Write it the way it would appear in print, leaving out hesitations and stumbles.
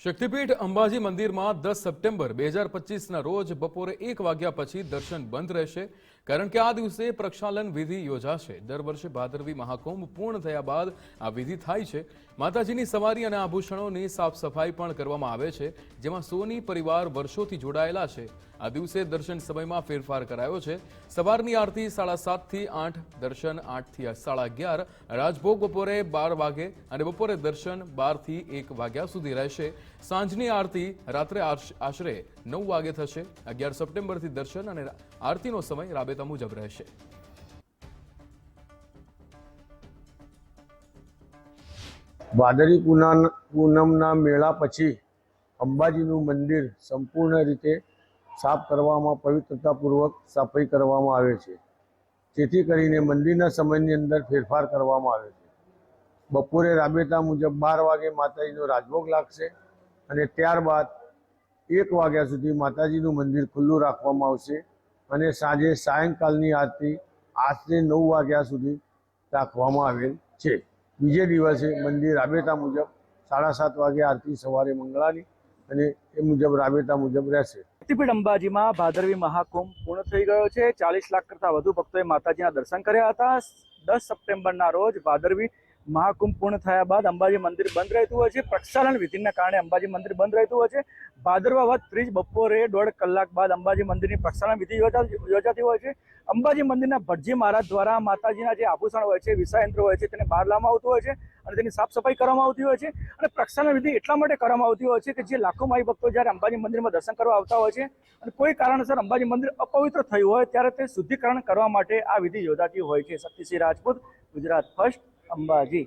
શક્તિપીઠ અંબાજી મંદિરમાં 10 સપ્ટેમ્બર 2025ના રોજ બપોરે 1 વાગ્યા પછી દર્શન બંધ રહેશે, કારણ કે આ દિવસે પ્રક્ષાલન વિધિ યોજાશે। દર વર્ષે ભાદરવી મહાકુંભ પૂર્ણ થયા બાદ આ વિધિ થાય છે। માતાજીની સવારી અને આભૂષણોની સાફ સફાઈ પણ કરવામાં આવે છે, જેમાં સોની પરિવાર વર્ષોથી જોડાયેલા છે। આ દિવસે દર્શન સમયમાં ફેરફાર કરાયો છે। સવારની આરતી 7:30 થી 8, દર્શન 8 થી 11:30, રાજભોગ બપોરે 12 વાગે અને બપોરે દર્શન 12 થી 1 વાગ્યા સુધી રહેશે। સાંજની આરતી રાત્રે આશરે 9 વાગે થશે। 11 સપ્ટેમ્બરથી દર્શન અને આરતીનો સમય રાબેતા મુજબ રહેશે। ભાદરવી પૂનમના મેળા પછી અંબાજીનું મંદિર સંપૂર્ણ રીતે સાફ કરવામાં, પવિત્રતાપૂર્વક સફાઈ કરવામાં આવે છે, જેથી કરીને મંદિરના સમયની અંદર ફેરફાર કરવામાં આવે છે। બપોરે રાબેતા મુજબ 12 વાગે માતાજીનો રાજભોગ લાગશે અને ત્યારબાદ 1 વાગ્યા સુધી માતાજીનું મંદિર ખુલ્લું રાખવામાં આવશે અને સાંજે સાયંકાલની આરતી આશરે 9 વાગ્યા સુધી રાખવામાં આવેલ છે। બીજે દિવસે મંદિર રાબેતા મુજબ 7:30 વાગે આરતી સવારે મંગળાની અને એ મુજબ રાબેતા મુજબ રહેશે। શક્તિપીઠ અંબાજીમાં ભાદરવી મહાકુંભ પૂર્ણ થઈ ગયો છે। 40 લાખ કરતાં વધુ ભક્તોએ માતાજીના દર્શન કર્યા હતા। 10 સપ્ટેમ્બરના રોજ ભાદરવી મહાકુંભ પૂર્ણ થયા બાદ અંબાજી મંદિર બંધ રહેતું હોય છે। પ્રક્ષાલન વિધિના કારણે અંબાજી મંદિર બંધ રહેતું હોય છે। ભાદરવા વદ ત્રીજ બપોરે 1.5 કલાક બાદ અંબાજી મંદિરની પ્રક્ષાલન વિધિ યોજાતી હોય છે। અંબાજી મંદિરના ભટજી મહારાજ દ્વારા માતાજીના જે આભૂષણ હોય છે, વિસાયંત્ર હોય છે, તેને બહાર લાવવામાં આવતું હોય છે અને તેની સાફ સફાઈ કરવામાં આવતી હોય છે। અને પ્રક્ષાલન વિધિ એટલા માટે કરવામાં આવતી હોય છે કે જે લાખો માઈ ભક્તો જ્યારે અંબાજી મંદિરમાં દર્શન કરવા આવતા હોય છે અને કોઈ કારણસર અંબાજી મંદિર અપવિત્ર થયું હોય ત્યારે તે શુદ્ધિકરણ કરવા માટે આ વિધિ યોજાતી હોય છે। શક્તિસિંહ રાજપૂત, ગુજરાત ફર્સ્ટ, અંબાજી।